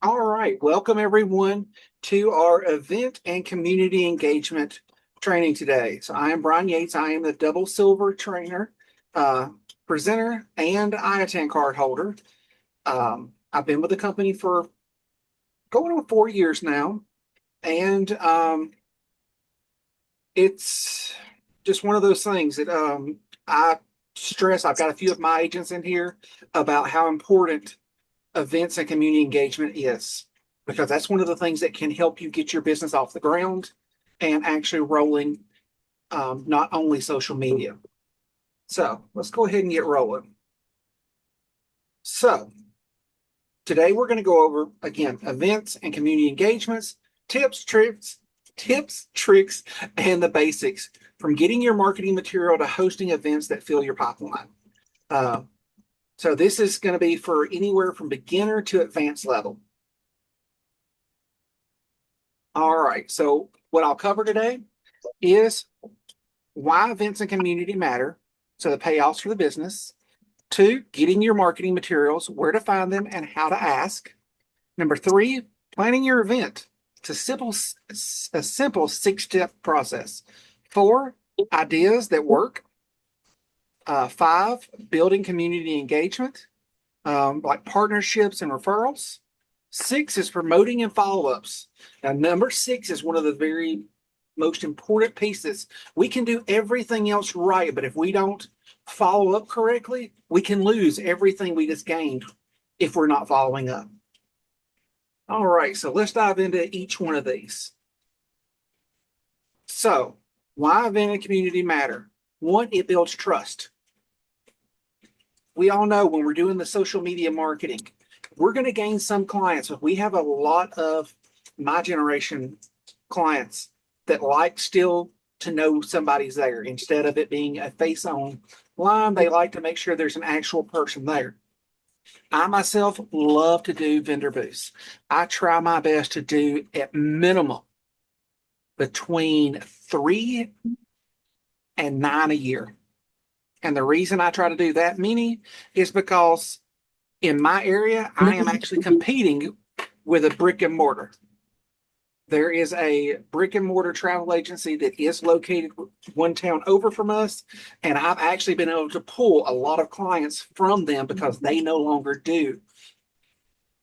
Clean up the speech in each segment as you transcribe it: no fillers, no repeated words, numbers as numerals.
All right, welcome everyone to our event and community engagement training today. So I am Brian Yates. I am the double silver trainer, uh, presenter, and IATAN card holder. I've been with the company for going on 4 years now, and it's just one of those things that I stress. I've got a few of my agents in here about how important events and community engagement is, because that's one of the things that can help you get your business off the ground and actually rolling, not only social media. So let's go ahead and get rolling. So today we're going to go over again events and community engagements, tricks, and the basics from getting your marketing material to hosting events that fill your pipeline. Uh, so this is going to be for anywhere from beginner to advanced level. All right. So what I'll cover today is why events and community matter. So the payoffs for the business. Two, getting your marketing materials, where to find them and how to ask. Number three, planning your event. It's a simple 6-step process. Four, ideas that work. Five, building community engagement, like partnerships and referrals. Six is promoting and follow-ups. Now, number six is one of the very most important pieces. We can do everything else right, but if we don't follow up correctly, we can lose everything we just gained if we're not following up. All right, so let's dive into each one of these. So, why event and community matter? One, it builds trust. We all know when we're doing the social media marketing, we're going to gain some clients, but we have a lot of my generation clients that like still to know somebody's there instead of it being a face on line. They like to make sure there's an actual person there. I myself love to do vendor booths. I try my best to do at minimum between 3 and 9 a year. And the reason I try to do that many is because in my area, I am actually competing with a brick and mortar. There is a brick and mortar travel agency that is located one town over from us. And I've actually been able to pull a lot of clients from them because they no longer do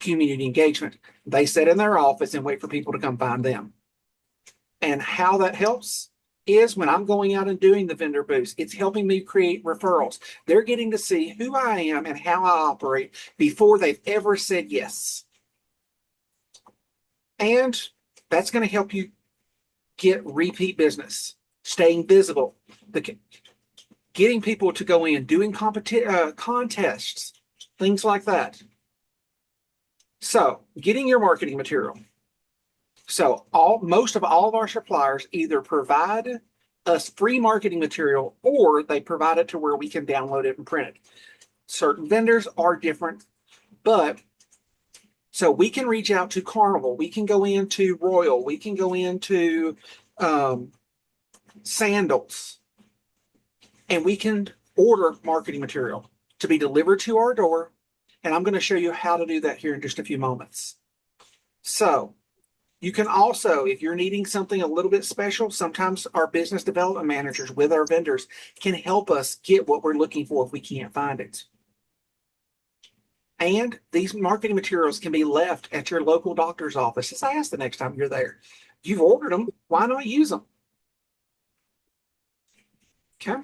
community engagement. They sit in their office and wait for people to come find them. And how that helps is when I'm going out and doing the vendor booths, it's helping me create referrals. They're getting to see who I am and how I operate before they've ever said yes. And that's going to help you get repeat business, staying visible, getting people to go in, doing contests, things like that. So, getting your marketing material. So, most of all of our suppliers either provide us free marketing material or they provide it to where we can download it and print it. Certain vendors are different, but so we can reach out to Carnival, we can go into Royal, we can go into Sandals, and we can order marketing material to be delivered to our door. And I'm going to show you how to do that here in just a few moments. So you can also, if you're needing something a little bit special, sometimes our business development managers with our vendors can help us get what we're looking for if we can't find it. And these marketing materials can be left at your local doctor's office. Just ask the next time you're there. You've ordered them, why not use them? Okay.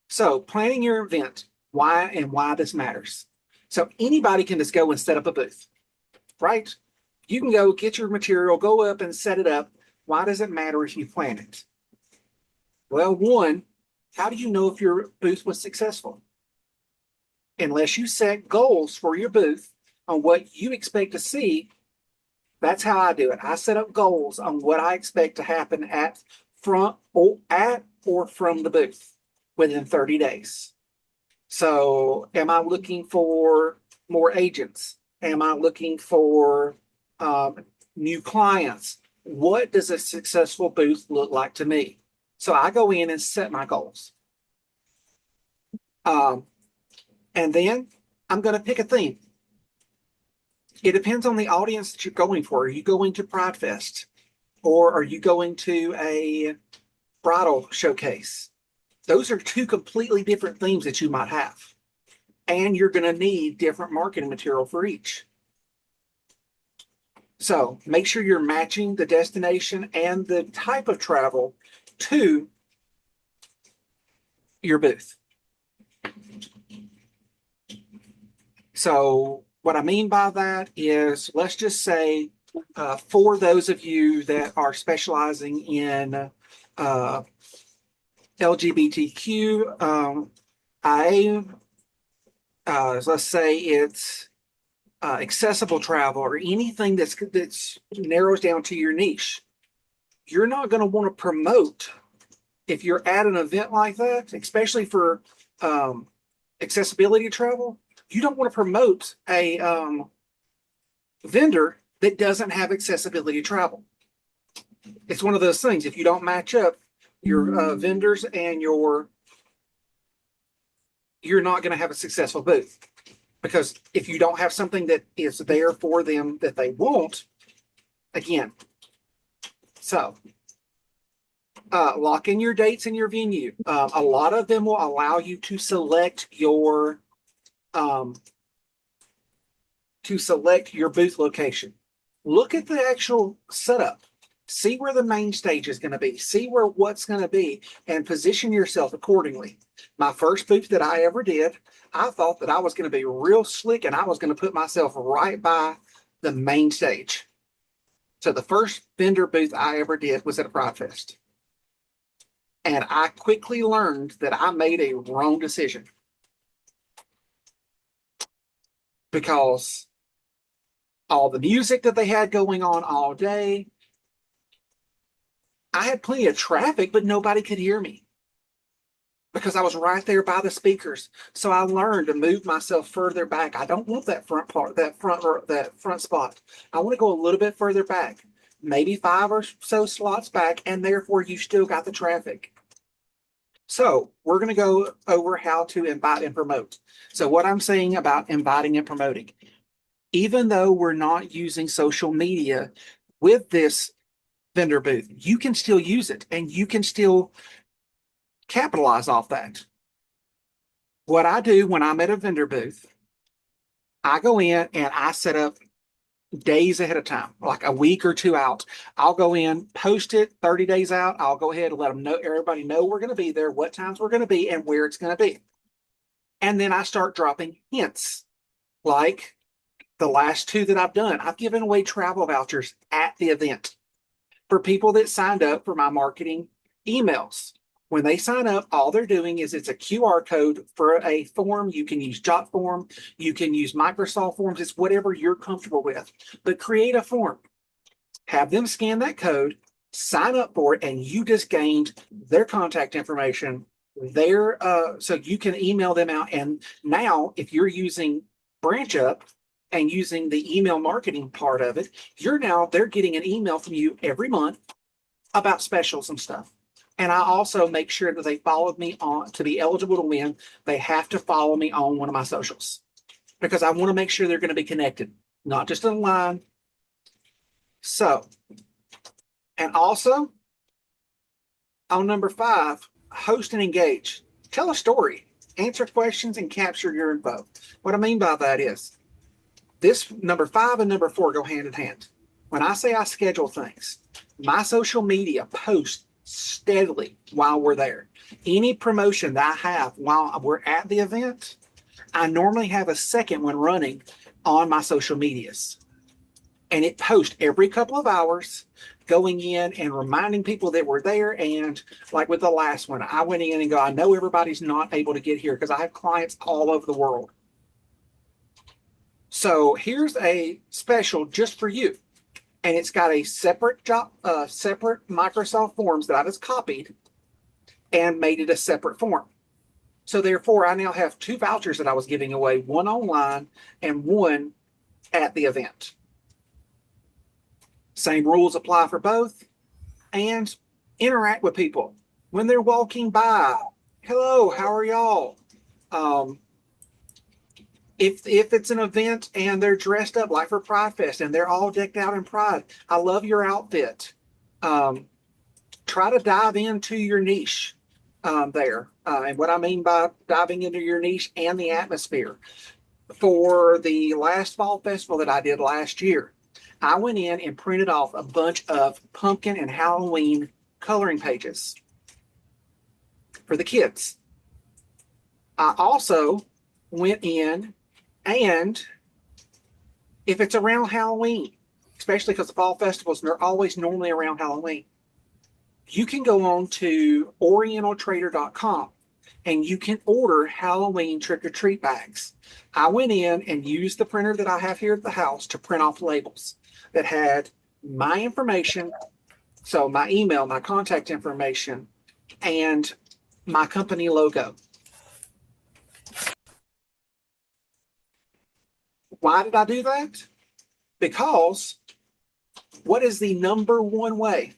So planning your event, why this matters. So anybody can just go and set up a booth, right? You can go get your material, go up and set it up. Why does it matter if you plan it? Well, one, how do you know if your booth was successful? Unless you set goals for your booth on what you expect to see, that's how I do it. I set up goals on what I expect to happen at or from the booth within 30 days. So, am I looking for more agents? Am I looking for new clients? What does a successful booth look like to me? So, I go in and set my goals. And then I'm going to pick a theme. It depends on the audience that you're going for. Are you going to Pride Fest, or are you going to a bridal showcase? Those are two completely different themes that you might have. And you're going to need different marketing material for each. So make sure you're matching the destination and the type of travel to your booth. So what I mean by that is, let's just say for those of you that are specializing in LGBTQ, let's say it's accessible travel or anything that's narrows down to your niche. You're not going to want to promote, if you're at an event like that, especially for accessibility travel. You don't want to promote a vendor that doesn't have accessibility travel. It's one of those things. If you don't match up your vendors and you're not going to have a successful booth. Because if you don't have something that is there for them that they want, again, so lock in your dates and your venue. A lot of them will allow you to select your booth location. Look at the actual setup. See where the main stage is going to be. See where what's going to be, and position yourself accordingly. My first booth that I ever did, I thought that I was going to be real slick and I was going to put myself right by the main stage. So the first vendor booth I ever did was at a Pride Fest. And I quickly learned that I made a wrong decision. Because all the music that they had going on all day, I had plenty of traffic, but nobody could hear me because I was right there by the speakers. So I learned to move myself further back. I don't want that front part, that front spot. I want to go a little bit further back, maybe 5 or so slots back, and therefore you still got the traffic. So we're going to go over how to invite and promote. So what I'm saying about inviting and promoting, even though we're not using social media with this vendor booth, you can still use it and you can still capitalize off that. What I do when I'm at a vendor booth, I go in and I set up days ahead of time, like a week or 2 out. I'll go in, post it 30 days out. I'll go ahead and let them know, everybody know we're going to be there, what times we're going to be, and where it's going to be. And then I start dropping hints. Like the last 2 that I've done, I've given away travel vouchers at the event for people that signed up for my marketing emails. When they sign up, all they're doing is it's a QR code for a form. You can use JotForm. You can use Microsoft Forms. It's whatever you're comfortable with. But create a form. Have them scan that code, sign up for it, and you just gained their contact information, so you can email them out. And now, if you're using BranchUp and using the email marketing part of it, they're getting an email from you every month about specials and stuff. And I also make sure that they followed me on to be eligible to win. They have to follow me on one of my socials because I want to make sure they're going to be connected, not just online. So, and also on number 5, host and engage. Tell a story, answer questions, and capture your info. What I mean by that is this number 5 and number 4 go hand in hand. When I say I schedule things, my social media posts steadily while we're there. Any promotion that I have while we're at the event, I normally have a second one running on my social medias. And it posts every couple of hours, going in and reminding people that we're there. And like with the last one, I went in and I know everybody's not able to get here because I have clients all over the world. So here's a special just for you. And it's got a separate Microsoft Forms that I just copied and made it a separate form. So therefore, I now have 2 vouchers that I was giving away, one online and one at the event. Same rules apply for both. And interact with people when they're walking by. Hello, how are y'all? If it's an event and they're dressed up like for Pride Fest and they're all decked out in pride, I love your outfit. Um, Try to dive into your niche there. And what I mean by diving into your niche and the atmosphere. For the last fall festival that I did last year, I went in and printed off a bunch of pumpkin and Halloween coloring pages for the kids. I also went in and if it's around Halloween, especially because the fall festivals are always normally around Halloween, you can go on to orientaltrader.com and you can order Halloween trick or treat bags. I went in and used the printer that I have here at the house to print off labels that had my information, so my email, my contact information, and my company logo. Why did I do that? Because what is the number one way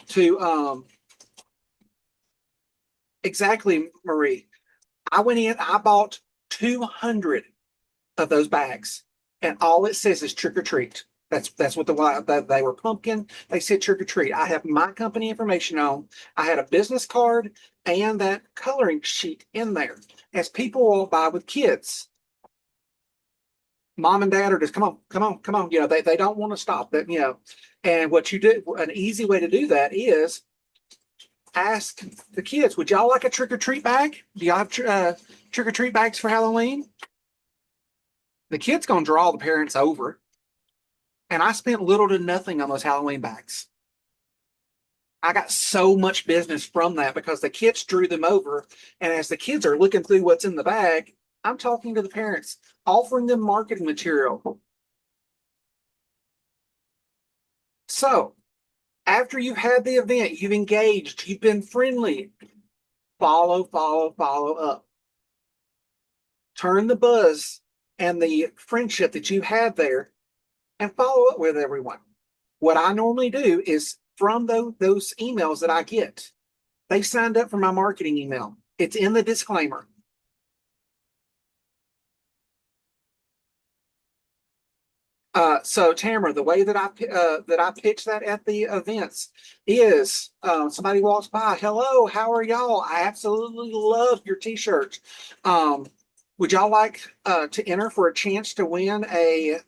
to exactly, Marie? I went in, I bought 200 of those bags, and all it says is trick or treat. That's what they were pumpkin. They said trick or treat. I have my company information on. I had a business card and that coloring sheet in there. As people walk by with kids, mom and dad are just come on, come on, come on. You know, they don't want to stop that, you know. And what you do, an easy way to do that is ask the kids, would y'all like a trick or treat bag? Do y'all have trick or treat bags for Halloween? The kid's gonna draw the parents over. And I spent little to nothing on those Halloween bags. I got so much business from that because the kids drew them over. And as the kids are looking through what's in the bag, I'm talking to the parents, offering them marketing material. So after you've had the event, you've engaged, you've been friendly, follow, follow, follow up. Turn the buzz and the friendship that you had there and follow up with everyone. What I normally do is from those emails that I get, they signed up for my marketing email. It's in the disclaimer. So Tamara, the way that I pitch that at the events is somebody walks by, hello, how are y'all? I absolutely love your t-shirts. Would y'all like to enter for a chance to win a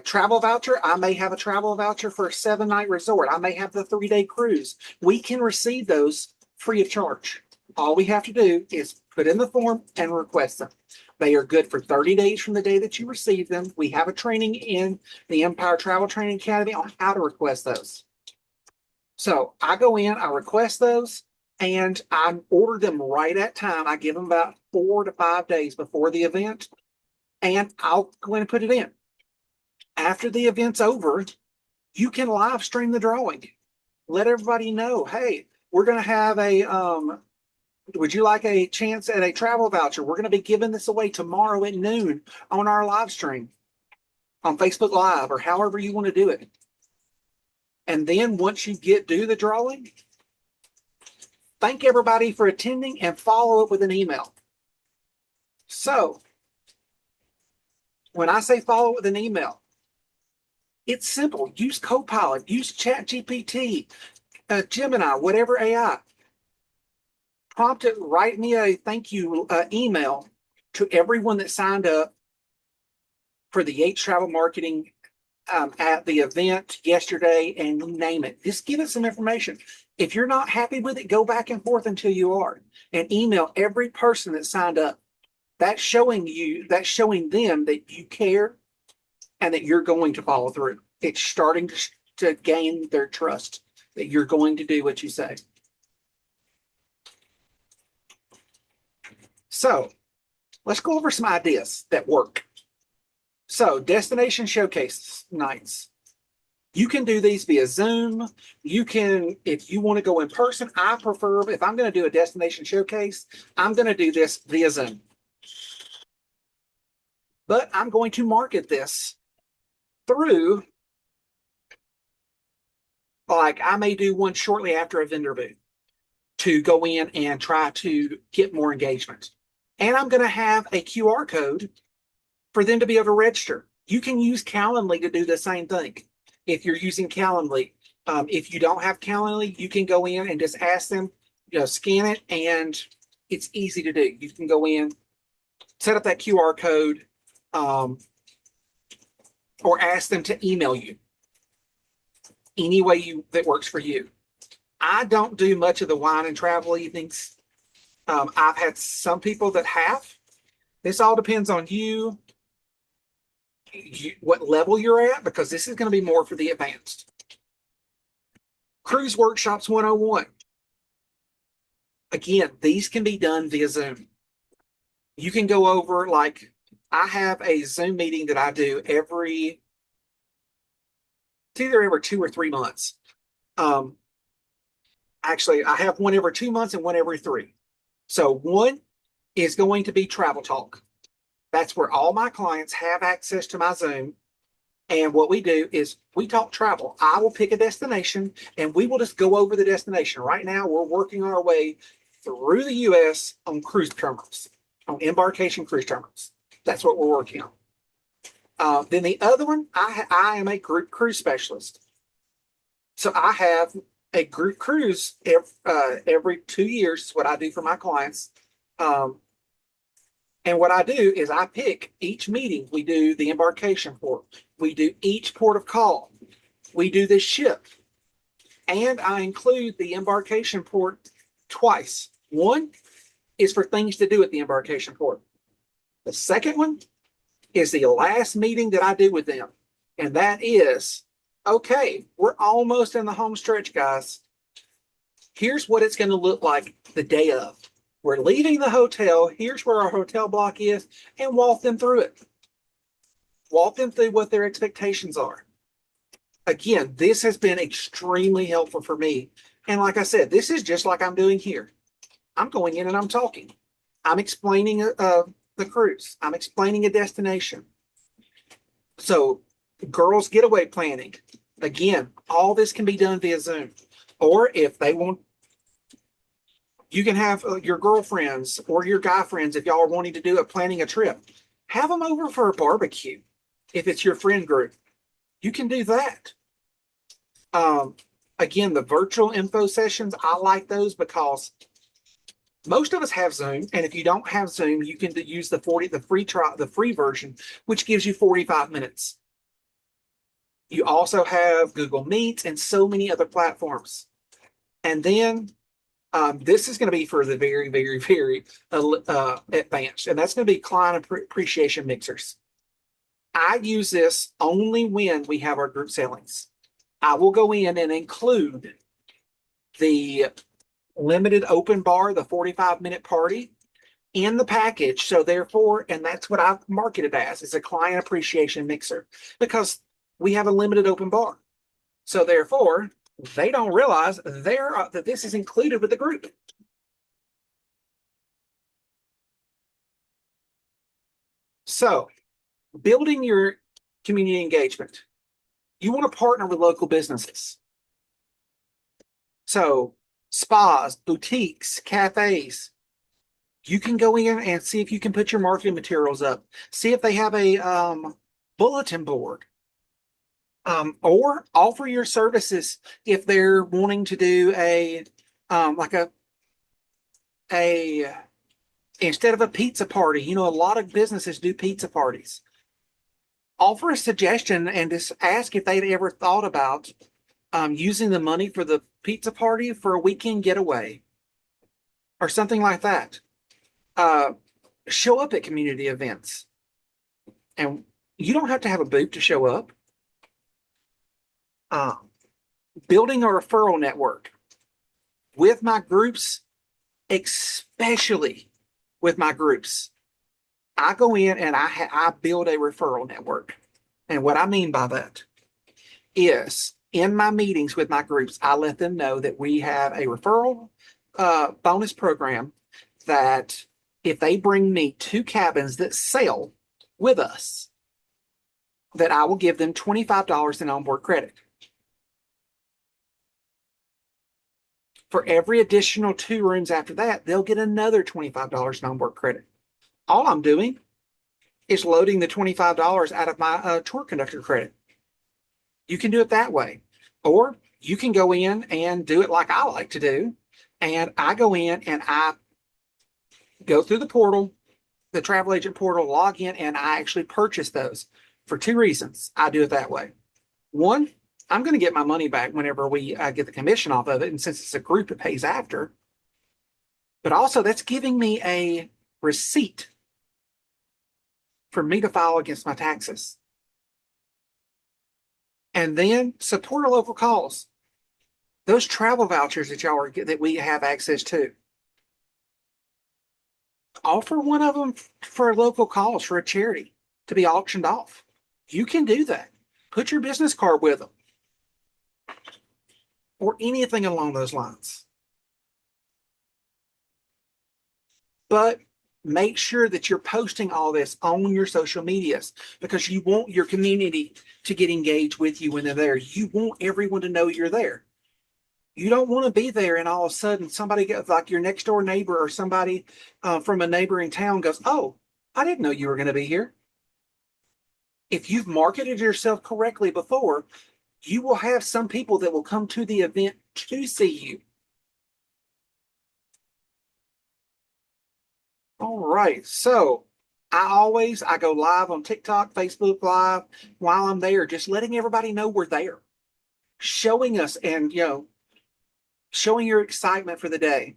travel voucher? I may have a travel voucher for a 7-night resort. I may have the 3-day cruise. We can receive those free of charge. All we have to do is put in the form and request them. They are good for 30 days from the day that you receive them. We have a training in the Empire Travel Training Academy on how to request those. So I go in, I request those, and I order them right at time. I give them about 4 to 5 days before the event, and I'll go in and put it in. After the event's over, you can live stream the drawing. Let everybody know, hey, we're going to have a would you like a chance at a travel voucher? We're going to be giving this away tomorrow at noon on our live stream on Facebook Live or however you want to do it. And then once you do the drawing, thank everybody for attending and follow up with an email. So when I say follow up with an email, it's simple. Use Copilot, use ChatGPT, Gemini, whatever AI. Prompt it, write me a thank you email to everyone that signed up for the Yates Travel Marketing at the event yesterday, and name it. Just give it some information. If you're not happy with it, go back and forth until you are, and email every person that signed up. That's showing them that you care and that you're going to follow through. It's starting to gain their trust that you're going to do what you say. So let's go over some ideas that work. So destination showcase nights. You can do these via Zoom. You can, if you want to go in person, I prefer, if I'm going to do a destination showcase, I'm going to do this via Zoom. But I'm going to market this through, like I may do one shortly after a vendor booth to go in and try to get more engagement. And I'm going to have a QR code for them to be able to register. You can use Calendly to do the same thing. If you're using Calendly, if you don't have Calendly, you can go in and just ask them, scan it, and it's easy to do. You can go in, set up that QR code, or ask them to email you any way that works for you. I don't do much of the wine and travel evenings. I've had some people that have. This all depends on you, what level you're at, because this is going to be more for the advanced. Cruise Workshops 101. Again, these can be done via Zoom. You can go over, like, I have a Zoom meeting that I do it's either every 2 or 3 months. Actually, I have one every 2 months and one every 3. So one is going to be travel talk. That's where all my clients have access to my Zoom. And what we do is we talk travel. I will pick a destination and we will just go over the destination. Right now, we're working our way through the U.S. on cruise terminals, on embarkation cruise terminals. That's what we're working on. Then the other one, I am a group cruise specialist. So I have a group cruise every 2 years is what I do for my clients. And what I do is I pick each meeting. We do the embarkation port. We do each port of call. We do the ship. And I include the embarkation port twice. One is for things to do at the embarkation port. The second one is the last meeting that I do with them. And that is, okay, we're almost in the home stretch, guys. Here's what it's going to look like the day of. We're leaving the hotel. Here's where our hotel block is, and walk them through it. Walk them through what their expectations are. Again, this has been extremely helpful for me. And like I said, this is just like I'm doing here. I'm going in and I'm talking. I'm explaining the cruise. I'm explaining a destination. So girls getaway planning. Again, all this can be done via Zoom. Or if they want, you can have your girlfriends or your guy friends, if y'all are wanting to do it, planning a trip, have them over for a barbecue. If it's your friend group, you can do that. Again, the virtual info sessions, I like those because most of us have Zoom, and if you don't have Zoom, you can use the free version, which gives you 45 minutes. You also have Google Meet and so many other platforms. And then this is going to be for the very, very, very advanced, and that's going to be client appreciation mixers. I use this only when we have our group sailings. I will go in and include the limited open bar, the 45-minute party, in the package. So therefore, and that's what I've marketed as, is a client appreciation mixer, because we have a limited open bar. So therefore, they don't realize that this is included with the group. So building your community engagement. You want to partner with local businesses. So spas, boutiques, cafes. You can go in and see if you can put your marketing materials up. See if they have a bulletin board. Or offer your services if they're wanting to do instead of a pizza party. A lot of businesses do pizza parties. Offer a suggestion and just ask if they'd ever thought about using the money for the pizza party for a weekend getaway or something like that. Show up at community events. And you don't have to have a booth to show up. Building a referral network with my groups, especially with my groups. I go in and I build a referral network. And what I mean by that is in my meetings with my groups, I let them know that we have a referral bonus program that if they bring me 2 cabins that sail with us, that I will give them $25 in onboard credit. For every additional 2 rooms after that, they'll get another $25 in onboard credit. All I'm doing is loading the $25 out of my tour conductor credit. You can do it that way. Or you can go in and do it like I like to do. And I go in and I go through the portal, the travel agent portal, log in, and I actually purchase those for two reasons. I do it that way. One, I'm going to get my money back whenever we get the commission off of it. And since it's a group, it pays after. But also, that's giving me a receipt for me to file against my taxes. And then support a local cause. Those travel vouchers that we have access to. Offer one of them for a local cause, for a charity, to be auctioned off. You can do that. Put your business card with them. Or anything along those lines. But make sure that you're posting all this on your social medias, because you want your community to get engaged with you when they're there. You want everyone to know you're there. You don't want to be there and all of a sudden somebody gets, like your next door neighbor or somebody from a neighboring town goes, "Oh, I didn't know you were going to be here." If you've marketed yourself correctly before, you will have some people that will come to the event to see you. All right. So I go live on TikTok, Facebook Live while I'm there, just letting everybody know we're there, showing us and, showing your excitement for the day.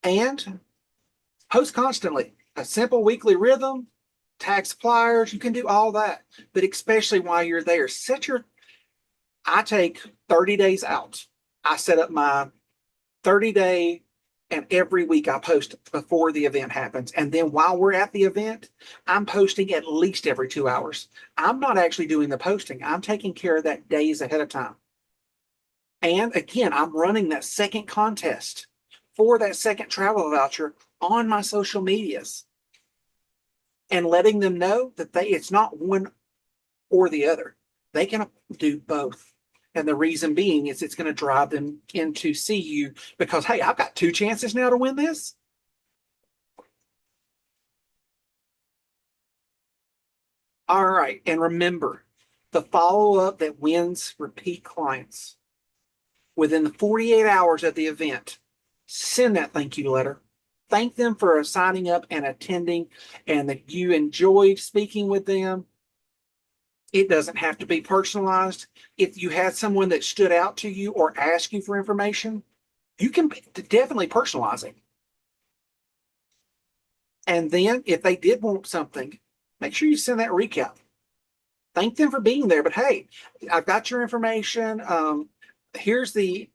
And post constantly. A simple weekly rhythm, tag suppliers, you can do all that. But especially while you're there, I take 30 days out. I set up my 30-day, and every week I post before the event happens. And then while we're at the event, I'm posting at least every 2 hours. I'm not actually doing the posting. I'm taking care of that days ahead of time. And again, I'm running that second contest for that second travel voucher on my social medias and letting them know that it's not one or the other. They can do both. And the reason being is it's going to drive them in to see you because, hey, I've got two chances now to win this. All right. And remember, the follow-up that wins repeat clients. Within the 48 hours of the event, send that thank you letter. Thank them for signing up and attending and that you enjoyed speaking with them. It doesn't have to be personalized. If you had someone that stood out to you or asked you for information, you can definitely personalize it. And then if they did want something, make sure you send that recap. Thank them for being there. But hey, I've got your information. Here's the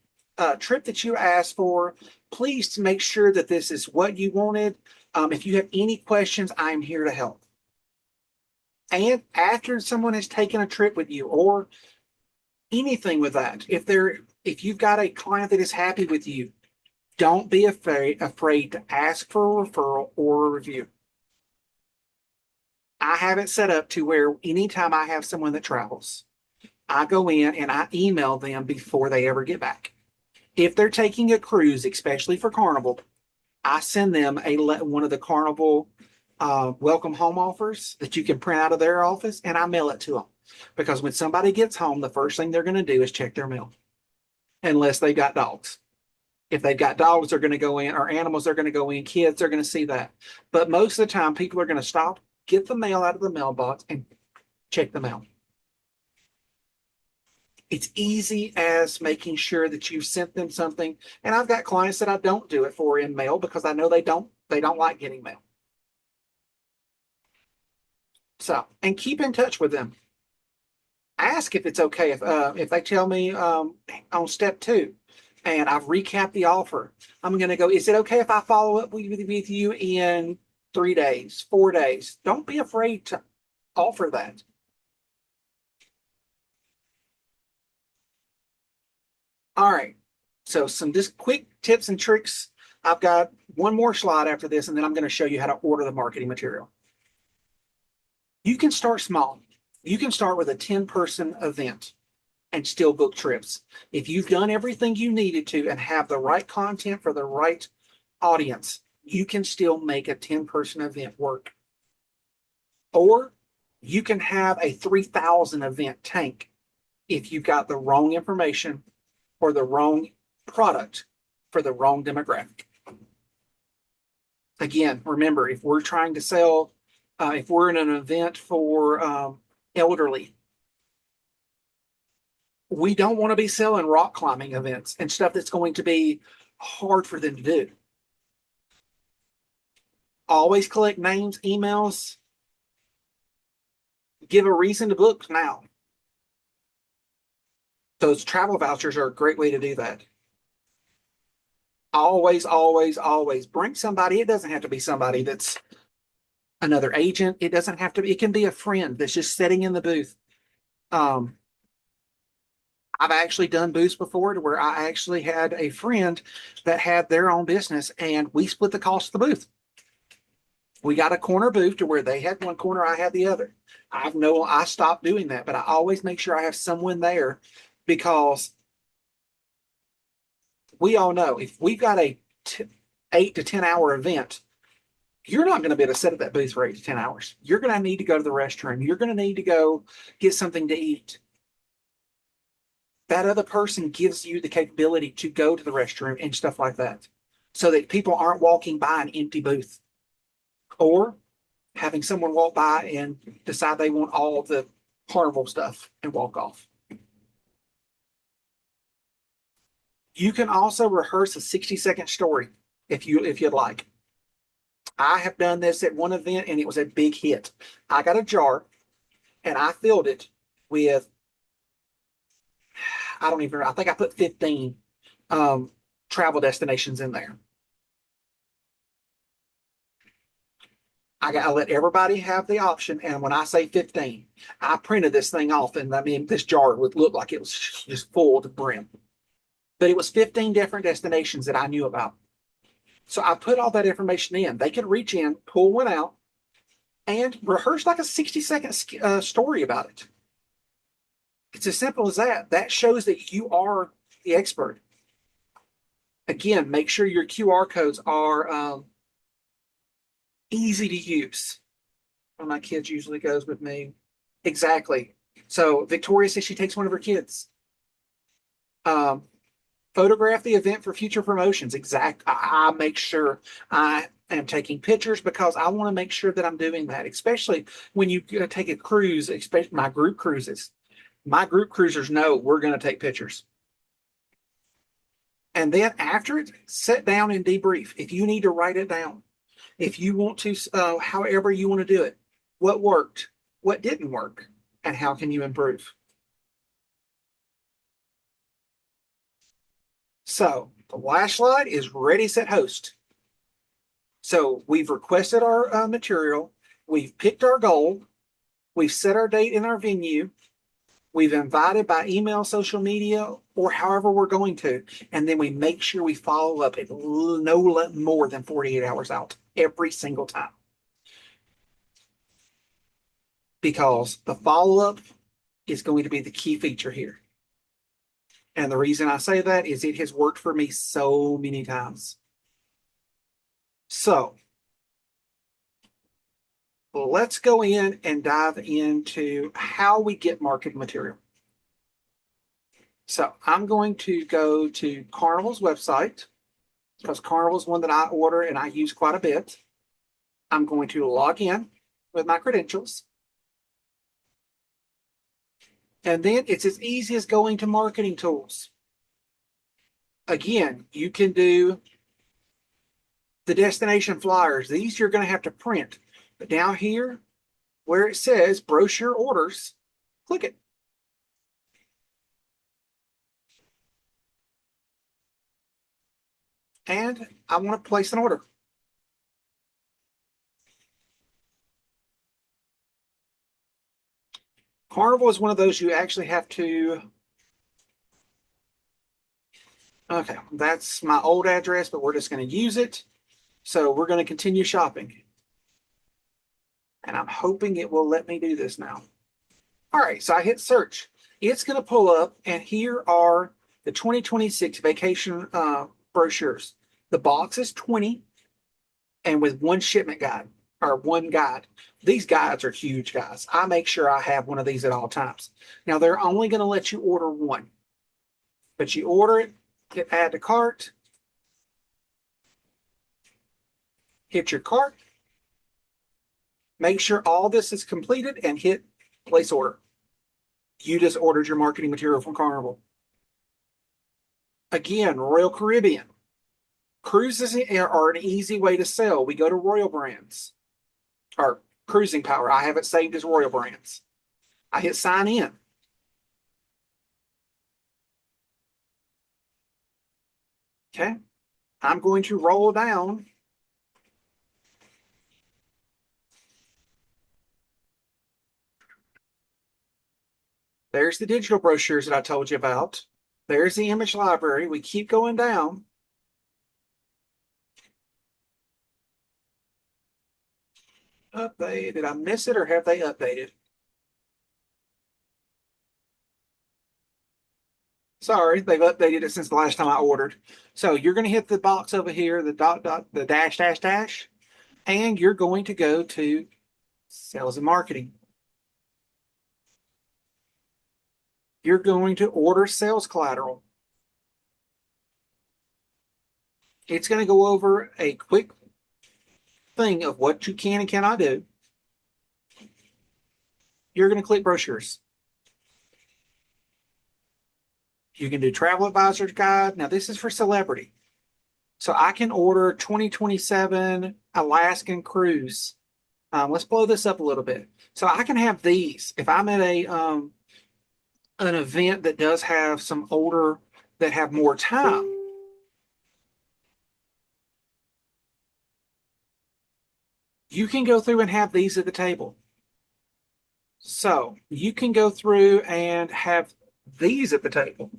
trip that you asked for. Please make sure that this is what you wanted. If you have any questions, I'm here to help. And after someone has taken a trip with you or anything with that, if you've got a client that is happy with you, don't be afraid to ask for a referral or a review. I have it set up to where anytime I have someone that travels, I go in and I email them before they ever get back. If they're taking a cruise, especially for Carnival, I send them one of the Carnival welcome home offers that you can print out of their office, and I mail it to them. Because when somebody gets home, the first thing they're going to do is check their mail, unless they've got dogs. If they've got dogs, they're going to go in, or animals, they're going to go in, kids, they're going to see that. But most of the time, people are going to stop, get the mail out of the mailbox, and check the mail. It's easy as making sure that you've sent them something. And I've got clients that I don't do it for in mail because I know they don't like getting mail. So, and keep in touch with them. Ask if it's okay if they tell me on step 2 and I've recapped the offer. I'm going to go, is it okay if I follow up with you in 3 days, 4 days? Don't be afraid to offer that. All right. So some just quick tips and tricks. I've got one more slide after this, and then I'm going to show you how to order the marketing material. You can start small. You can start with a 10-person event and still book trips. If you've done everything you needed to and have the right content for the right audience, you can still make a 10-person event work. Or you can have a 3,000 event tank if you've got the wrong information or the wrong product for the wrong demographic. Again, remember, if we're trying to sell, if we're in an event for elderly, we don't want to be selling rock climbing events and stuff that's going to be hard for them to do. Always collect names, emails, give a reason to book now. Those travel vouchers are a great way to do that. Always, always, always bring somebody. It doesn't have to be somebody that's another agent. It doesn't have to be, it can be a friend that's just sitting in the booth. I've actually done booths before to where I actually had a friend that had their own business and we split the cost of the booth. We got a corner booth to where they had one corner, I had the other. I stopped doing that, but I always make sure I have someone there because we all know if we've got a 8 to 10 hour event, you're not going to be able to sit at that booth for 8 to 10 hours. You're going to need to go to the restroom. You're going to need to go get something to eat. That other person gives you the capability to go to the restroom and stuff like that so that people aren't walking by an empty booth or having someone walk by and decide they want all the carnival stuff and walk off. You can also rehearse a 60-second story if you'd like. I have done this at one event and it was a big hit. I got a jar and I filled it with, I think I put 15 travel destinations in there. I let everybody have the option. And when I say 15, I printed this thing off. And I mean, this jar would look like it was just full to the brim. But it was 15 different destinations that I knew about. So I put all that information in. They could reach in, pull one out, and rehearse like a 60-second story about it. It's as simple as that. That shows that you are the expert. Again, make sure your QR codes are easy to use. One of my kids usually goes with me. Exactly. So Victoria says she takes one of her kids. Photograph the event for future promotions. I make sure I am taking pictures because I want to make sure that I'm doing that, especially when you take a cruise, especially my group cruises. My group cruisers know we're going to take pictures. And then after it, sit down and debrief. If you need to write it down, if you want to, however you want to do it, what worked, what didn't work, and how can you improve? So the last slide is ready, set, host. So we've requested our material. We've picked our goal. We've set our date and our venue. We've invited by email, social media, or however we're going to. And then we make sure we follow up at no more than 48 hours out every single time. Because the follow-up is going to be the key feature here. And the reason I say that is it has worked for me so many times. So let's go in and dive into how we get marketing material. So I'm going to go to Carnival's website because Carnival's one that I order and I use quite a bit. I'm going to log in with my credentials. And then it's as easy as going to marketing tools. Again, you can do the destination flyers. These you're going to have to print. But down here, where it says brochure orders, click it. And I want to place an order. Carnival is one of those you actually have to. Okay, that's my old address, but we're just going to use it. So we're going to continue shopping. And I'm hoping it will let me do this now. All right, so I hit search. It's going to pull up, and here are the 2026 vacation brochures. The box is 20. and with one shipment guide or one guide. These guides are huge, guys. I make sure I have one of these at all times. Now, they're only going to let you order one, but you order it, hit add to cart, hit your cart, make sure all this is completed, and hit place order. You just ordered your marketing material from Carnival. Again, Royal Caribbean. Cruises are an easy way to sell. We go to Royal Brands or Cruising Power. I have it saved as Royal Brands. I hit sign in. Okay. I'm going to roll down. There's the digital brochures that I told you about. There's the image library. We keep going down. Update. Did I miss it or have they updated? Sorry, they've updated it since the last time I ordered. So you're going to hit the box over here, the the dash, dash, dash, and you're going to go to sales and marketing. You're going to order sales collateral. It's going to go over a quick thing of what you can and cannot do. You're going to click brochures. You can do travel advisor's guide. Now, this is for celebrity. So I can order 2027 Alaskan cruise. Let's blow this up a little bit. So I can have these. If I'm at an event that does have some older that have more time, you can go through and have these at the table. So you can go through and have these at the table.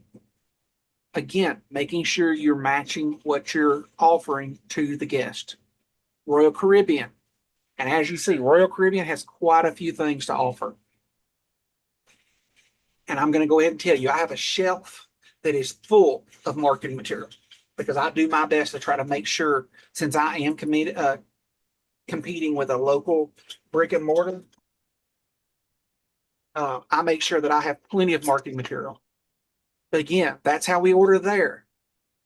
Again, making sure you're matching what you're offering to the guest. Royal Caribbean. And as you see, Royal Caribbean has quite a few things to offer. And I'm going to go ahead and tell you, I have a shelf that is full of marketing material because I do my best to try to make sure, since I am competing with a local brick and mortar, I make sure that I have plenty of marketing material. But again, that's how we order there.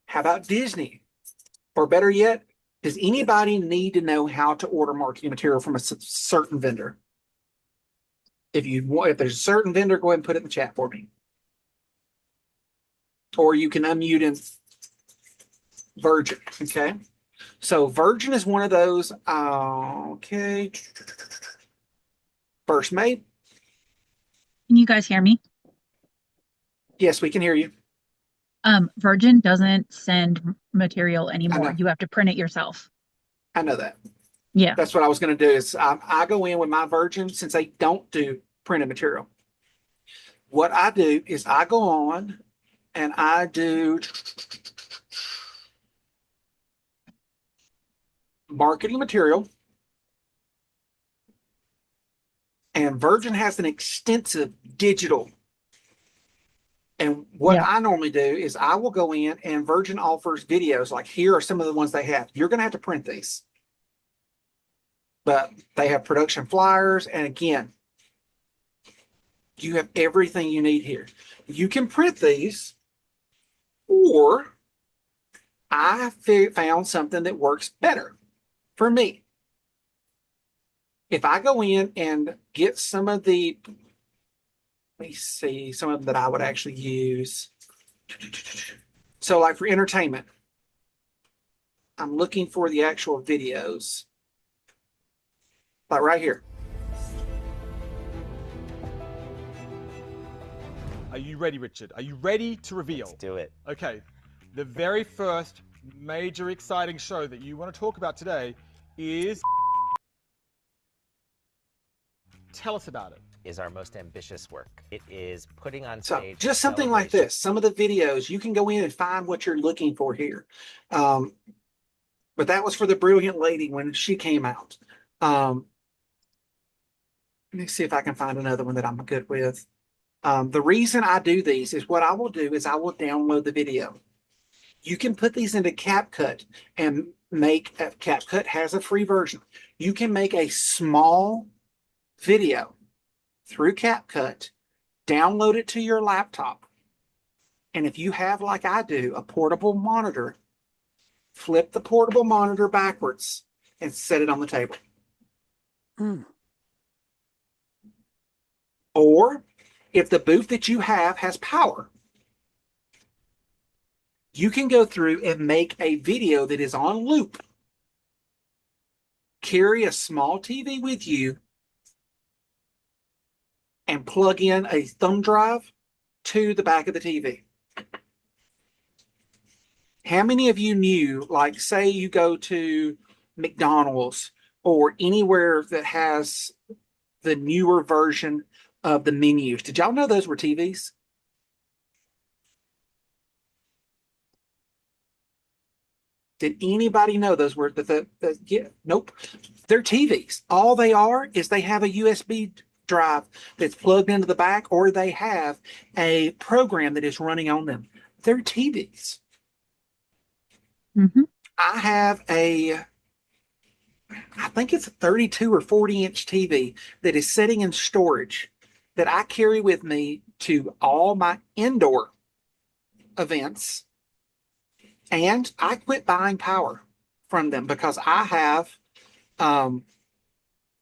How about Disney? Or better yet, does anybody need to know how to order marketing material from a certain vendor? If there's a certain vendor, go ahead and put it in the chat for me. Or you can unmute in Virgin. Okay. So Virgin is one of those. Okay. First mate. Can you guys hear me? Yes, we can hear you. Virgin doesn't send material I anymore. know. You have to print it yourself. I know that. Yeah. That's what I was going to do is I go in with my Virgin since they don't do printed material. What I do is I go on and I do marketing material. And Virgin has an extensive digital. And what Yeah. I normally do is I will go in and Virgin offers videos. Like here are some of the ones they have. You're going to have to print these. But they have production flyers. And again, you have everything you need here. You can print these, or I found something that works better for me. If I go in and get some of the, let me see, some of them that I would actually use. So, like for entertainment, I'm looking for the actual videos, like right here. Are you ready, Richard? Are you ready to reveal? Let's do it. Okay. The very first major exciting show that you want to talk about today is... Tell us about it. Is our most ambitious work. It is putting on So stage just something like this. Some of the videos, you can go in and find what you're looking for here. But that was for the Brilliant Lady when she came out. Let me see if I can find another one that I'm good with. The reason I do these is what I will do is I will download the video. You can put these into CapCut and make CapCut has a free version. You can make a small video through CapCut, download it to your laptop, and if you have, like I do, a portable monitor, flip the portable monitor backwards and set it on the table. Or if the booth that you have has power, you can go through and make a video that is on loop. Carry a small TV with you and plug in a thumb drive to the back of the TV. How many of you knew, like, say you go to McDonald's or anywhere that has the newer version of the menus? Did y'all know those were TVs? Did anybody know those were yeah, nope. They're TVs. All they are is they have a USB drive that's plugged into the back, or they have a program that is running on them. They're TVs. Mm-hmm. I have I think it's a 32 or 40-inch TV that is sitting in storage that I carry with me to all my indoor events. And I quit buying power from them because I have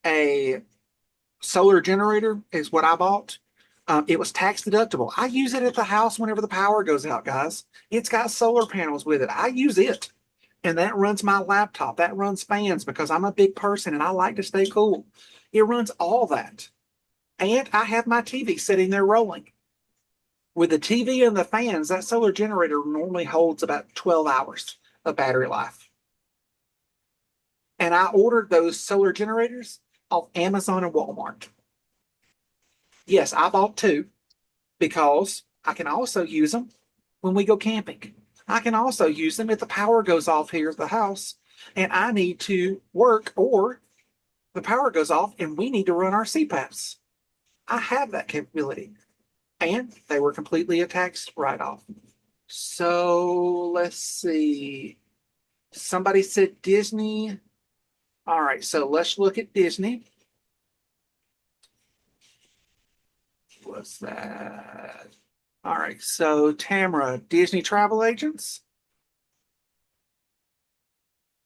a solar generator is what I bought. It was tax deductible. I use it at the house whenever the power goes out, guys. It's got solar panels with it. I use it. And that runs my laptop. That runs fans because I'm a big person and I like to stay cool. It runs all that. And I have my TV sitting there rolling. With the TV and the fans, that solar generator normally holds about 12 hours of battery life. And I ordered those solar generators off Amazon and Walmart. Yes, I bought two because I can also use them when we go camping. I can also use them if the power goes off here at the house and I need to work, or the power goes off and we need to run our CPAPs. I have that capability. And they were completely a tax write-off. So let's see. Somebody said Disney. All right, so let's look at Disney. What's that? All right, so Tamara, Disney travel agents.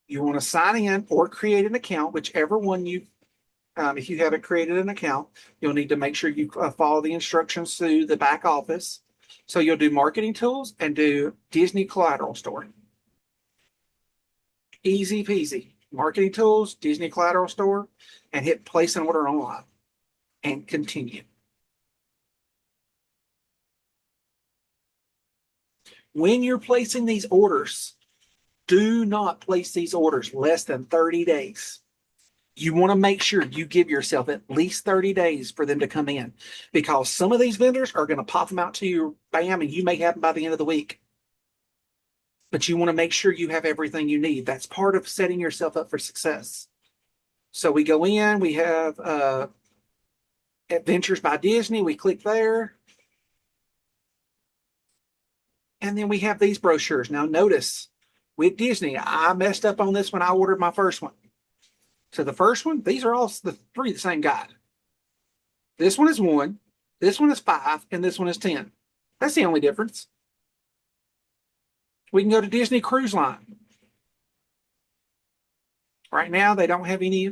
You want to sign in or create an account, whichever one you if you haven't created an account, you'll need to make sure you follow the instructions through the back office. So you'll do marketing tools and do Disney collateral store. Easy peasy. Marketing tools, Disney collateral store, and hit place an order online and continue. When you're placing these orders, do not place these orders less than 30 days. You want to make sure you give yourself at least 30 days for them to come in, because some of these vendors are going to pop them out to you, bam, and you may have them by the end of the week. But you want to make sure you have everything you need. That's part of setting yourself up for success. So we go in, we have Adventures by Disney. We click there. And then we have these brochures. Now notice, with Disney, I messed up on this when I ordered my first one. So the first one, these are all the same guide. This one is 1, this one is 5, and this one is 10. That's the only difference. We can go to Disney Cruise Line. Right now, they don't have any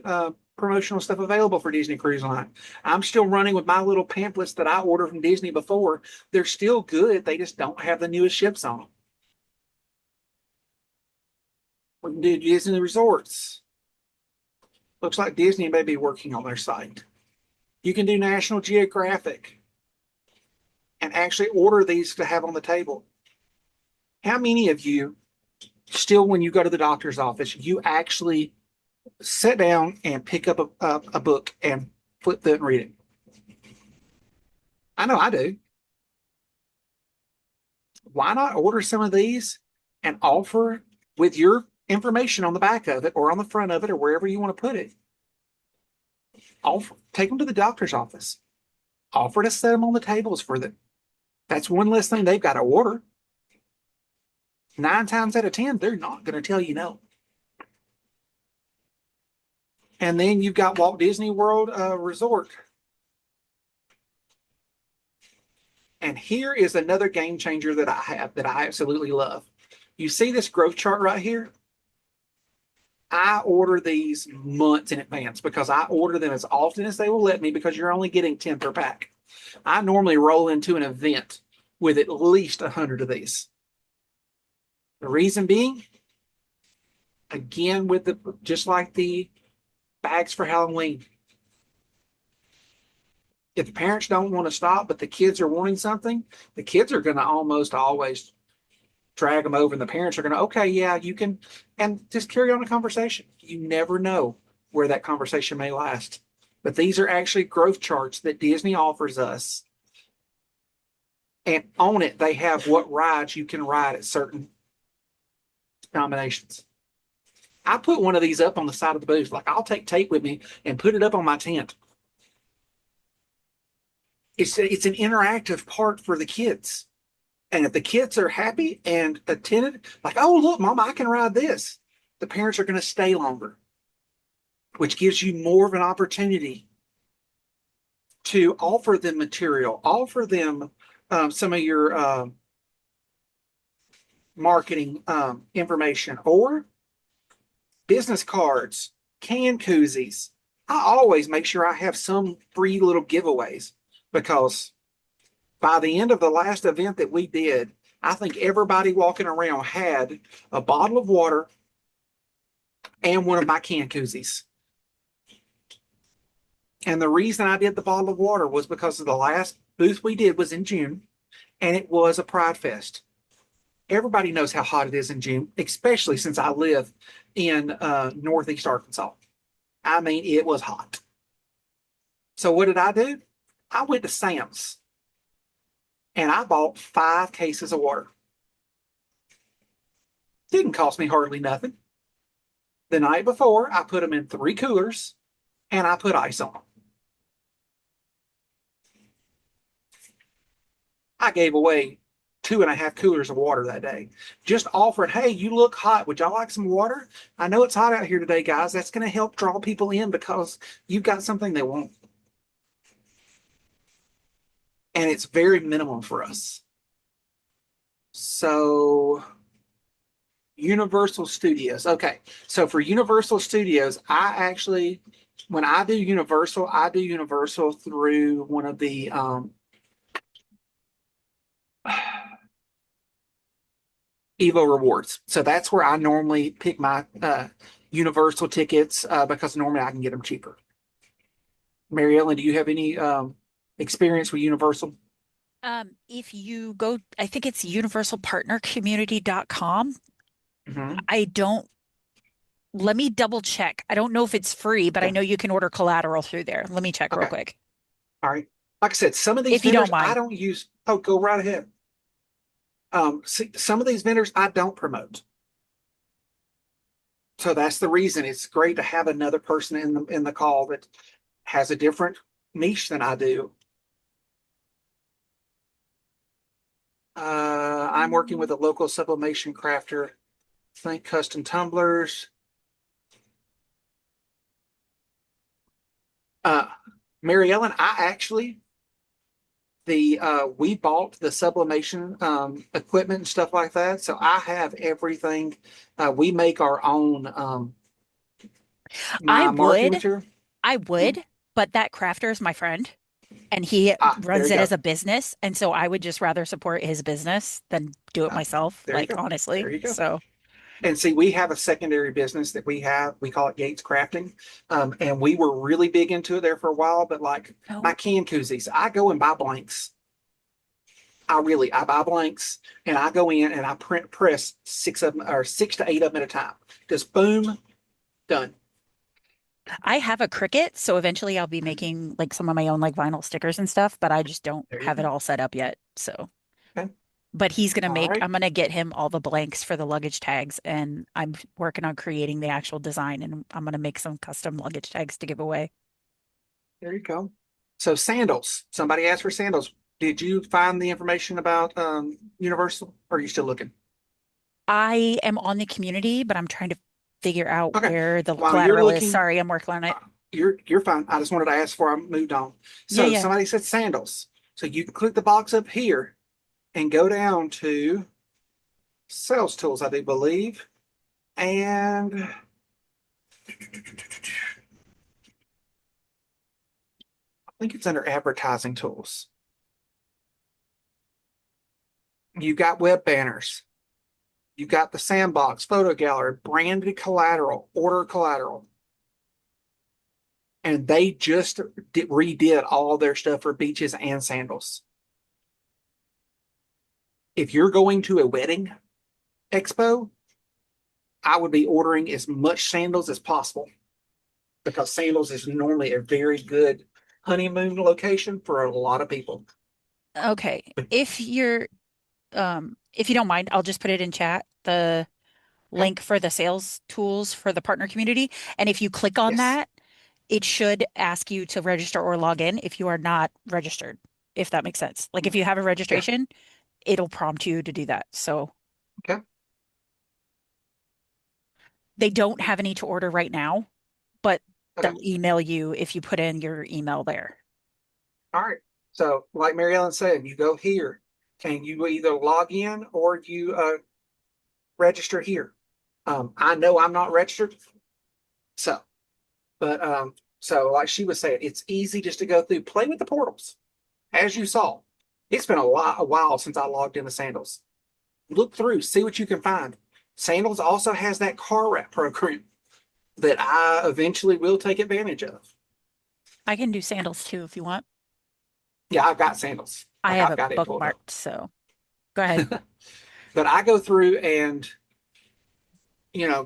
promotional stuff available for Disney Cruise Line. I'm still running with my little pamphlets that I ordered from Disney before. They're still good. They just don't have the newest ships on them. We can do Disney Resorts. Looks like Disney may be working on their site. You can do National Geographic and actually order these to have on the table. How many of you still, when you go to the doctor's office, you actually sit down and pick up a book and flip through it and read it? I know I do. Why not order some of these and offer with your information on the back of it or on the front of it or wherever you want to put it? Take them to the doctor's office. Offer to set them on the tables for them. That's one less thing they've got to order. 9 times out of 10, they're not going to tell you no. And then you've got Walt Disney World Resort. And here is another game changer that I have that I absolutely love. You see this growth chart right here? I order these months in advance because I order them as often as they will let me because you're only getting 10 per pack. I normally roll into an event with at least 100 of these. The reason being, again, with the just like the bags for Halloween, if the parents don't want to stop, but the kids are wanting something, the kids are going to almost always drag them over, and the parents are going to, okay, yeah, you can, and just carry on a conversation. You never know where that conversation may last. But these are actually growth charts that Disney offers us. And on it, they have what rides you can ride at certain combinations. I put one of these up on the side of the booth. Like I'll take tape with me and put it up on my tent. It's an interactive part for the kids. And if the kids are happy and attentive, like, oh, look, Mama, I can ride this, the parents are going to stay longer, which gives you more of an opportunity to offer them material, offer them some of your marketing information or business cards, can koozies. I always make sure I have some free little giveaways because by the end of the last event that we did, I think everybody walking around had a bottle of water and one of my can koozies. And the reason I did the bottle of water was because of the last booth we did was in June, and it was a Pride Fest. Everybody knows how hot it is in June, especially since I live in Northeast Arkansas. I mean, it was hot. So what did I do? I went to Sam's and I bought 5 cases of water. Didn't cost me hardly nothing. The night before, I put them in 3 coolers and I put ice on them. I gave away 2.5 coolers of water that day. Just offered, hey, you look hot. Would y'all like some water? I know it's hot out here today, guys. That's going to help draw people in because you've got something they want. And it's very minimum for us. So Universal Studios. Okay. So for Universal Studios, I actually, when I do Universal through one of the Evo rewards. So that's where I normally pick my Universal tickets because normally I can get them cheaper. Mary Ellen, do you have any experience with Universal? If you go, I think it's universalpartnercommunity.com. Mm-hmm. I don't, let me double check. I don't know if it's free, but I know you can order collateral through there. Let me check real Okay. quick. All right. Like I said, some of these If you don't vendors I mind. don't use. Oh, go right ahead. See, some of these vendors I don't promote. So that's the reason it's great to have another person in the call that has a different niche than I do. I'm working with a local sublimation crafter. Think custom tumblers. Mary Ellen, I actually we bought the sublimation equipment and stuff like that. So I have everything. We make our own I my marketing would, material. but that crafter is my friend and he There runs you it go. as a business. And so I would just rather support his business than do it myself, There you like go. honestly. There you go. So, And see, we have a secondary business that we have. We call it Gates Crafting. And we were really big into it there for a while. But like my no, can koozies, I go and buy blanks. I buy blanks and I go in and I press 6 of them or 6 to 8 of them at a time. Just boom, done. I have a Cricut. So eventually I'll be making like some of my own like vinyl stickers and stuff, but I just don't There you have it go. all set up yet. So. Okay. But he's gonna All right. I'm gonna get him all the blanks for the luggage tags, and I'm working on creating the actual design, and I'm gonna make some custom luggage tags to give away. There you go. So sandals. Somebody asked for sandals. Did you find the information about Universal? Or are you still looking? I am on the community, but I'm trying to figure out Okay. where the While you're collateral is. looking, Sorry, I'm working on it. you're fine. I just wanted to ask before I moved on. Yeah, So yeah. somebody said sandals. So you can click the box up here and go down to sales tools, I do believe. And I think it's under advertising tools. You got web banners. You got the sandbox, photo gallery, branded collateral, order collateral. And they just redid all their stuff for beaches and sandals. If you're going to a wedding expo, I would be ordering as much sandals as possible because sandals is normally a very good honeymoon location for a lot of people. Okay. If you don't mind, I'll just put it in chat, the Okay. link for the sales tools for the partner community. And if you click on Yes. that, it should ask you to register or log in if you are not registered, if that makes sense. Like if you have a Yeah. registration, it'll prompt you to do that. So Okay. they don't have any to order right now, but Okay. they'll email you if you put in your email there. All right. So, like Mary Ellen said, you go here and you either log in or you register here. I know I'm not registered, so so like she was saying, it's easy just to go through, play with the portals. As you saw, it's been a while since I logged into Sandals. Look through, see what you can find. Sandals also has that car wrap program that I eventually will take advantage of. I can do sandals too if you want. Yeah, I've got Sandals. I Like have I've it got it pulled up. bookmarked, so go ahead. But I go through and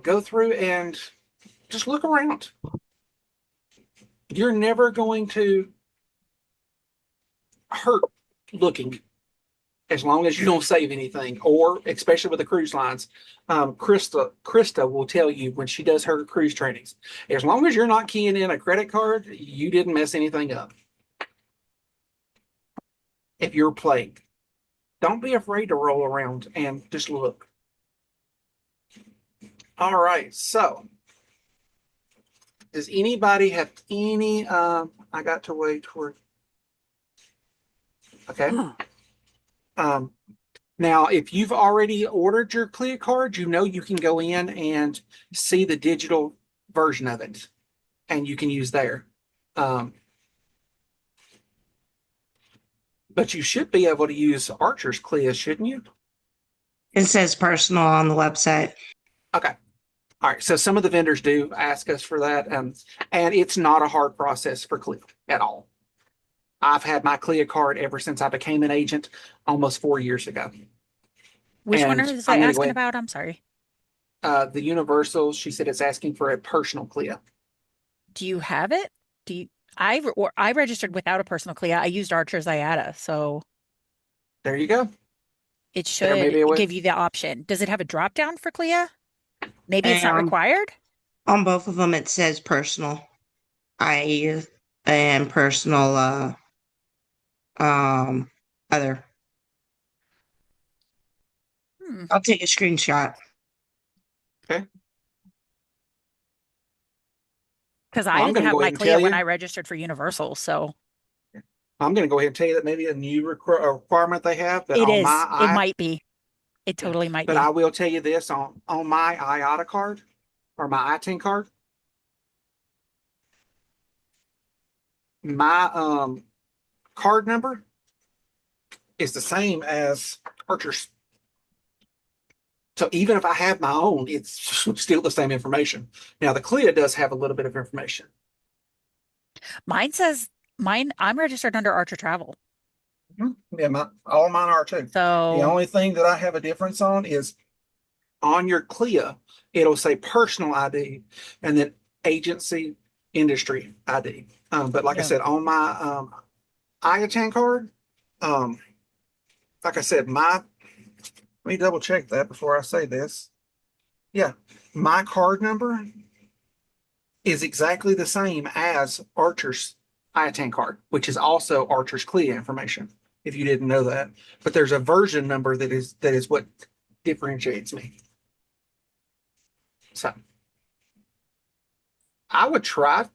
go through and just look around. You're never going to hurt looking as long as you don't save anything, or especially with the cruise lines. Krista will tell you when she does her cruise trainings, as long as you're not keying in a credit card, you didn't mess anything up. If you're playing, don't be afraid to roll around and just look. All right, so does anybody have any? I got to wait for. Okay. Um, Now, if you've already ordered your Clear card, you can go in and see the digital version of it, and you can use there. But you should be able to use Archer's Clear, shouldn't you? It says personal on the website. Okay. All right. So some of the vendors do ask us for that, and it's not a hard process for Clear at all. I've had my Clear card ever since I became an agent almost 4 years ago. Which one And is I'm I gonna go asking ahead. about? I'm sorry. The Universal, she said it's asking for a personal Clear. Do you have it? Do you I registered without a personal CLIA. I used Archer's IATA, so There you go. it There may should be a way. give you the option. Does it have a drop down for CLIA? Maybe it's not And required? on both of them, it says personal, I and personal, um, other. Hmm. I'll take a screenshot. Okay. Because Well, I I'm didn't going to have go my ahead and CLIA tell when you. I registered for Universal, so I'm going to go ahead and tell you that maybe a new requirement they have, but it on is. It my might be. It yeah, totally might but I be. will tell you this on my IATA card or my I-10 card, my card number is the same as Archer's. So even if I have my own, it's still the same information. Now the CLIA does have a little bit of information. Mine says I'm registered under Archer Travel. Yeah, all mine are too. The So only thing that I have a difference on is on your CLIA, it'll say personal ID and then agency industry ID. But like I yeah. said, on my IATAN card, um, like I said, let me double check that before I say this. Yeah, my card number is exactly the same as Archer's IATAN card, which is also Archer's CLIA information, if you didn't know that. But there's a version number that is what differentiates me. So I would try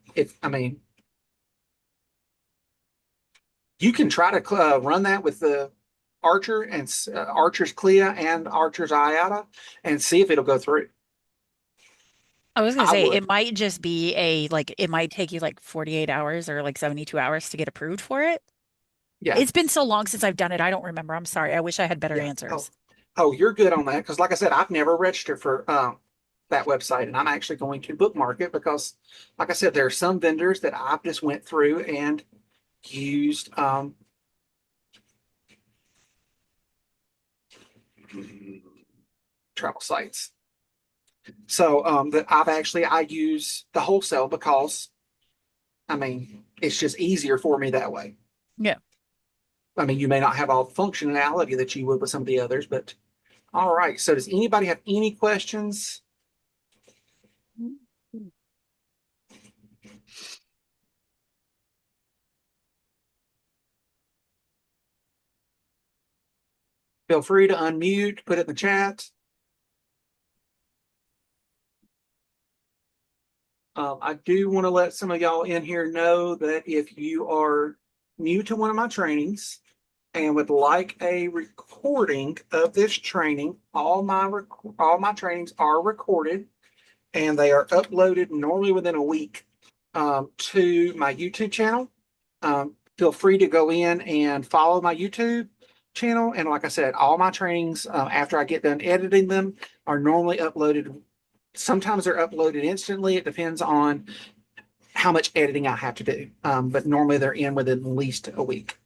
you can try to run that with the Archer and Archer's Clea and Archer's IATA and see if it'll go through. I was gonna I say would. it might just be it might take you like 48 hours or like 72 hours to get approved for it. Yeah. It's been so long since I've done it. I don't remember. I'm sorry. I wish I had better Yeah. Oh, answers. oh, you're good on that. Because like I said, I've never registered for that website, and I'm actually going to bookmark it because, like I said, there are some vendors that I've just went through and used travel sites. So that I use the wholesale because it's just easier for me that way. Yeah. You may not have all the functionality that you would with some of the others, but all right. So does anybody have any questions? Feel free to unmute, put it in the chat. I do want to let some of y'all in here know that if you are new to one of my trainings and would like a recording of this training, all my trainings are recorded and they are uploaded normally within a week to my YouTube channel. Feel free to go in and follow my YouTube channel. And like I said, all my trainings, after I get done editing them, are normally uploaded. Sometimes they're uploaded instantly. It depends on how much editing I have to do. But normally they're in within at least a week.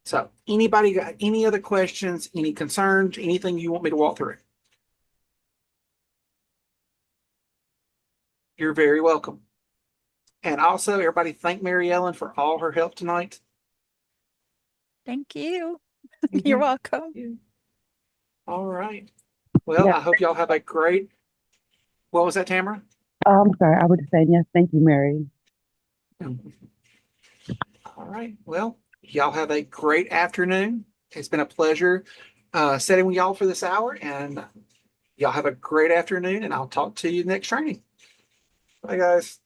So anybody got any other questions, any concerns, anything you want me to walk through? You're very welcome. And also, everybody thank Mary Ellen for all her help tonight. Thank you. You're welcome. All right. Well, Yeah. I hope y'all have a great. What was that, Tamara? I'm sorry. I would just say yes. Thank you, Mary. All right. Well, y'all have a great afternoon. It's been a pleasure sitting with y'all for this hour, and y'all have a great afternoon. And I'll talk to you next training. Bye, guys.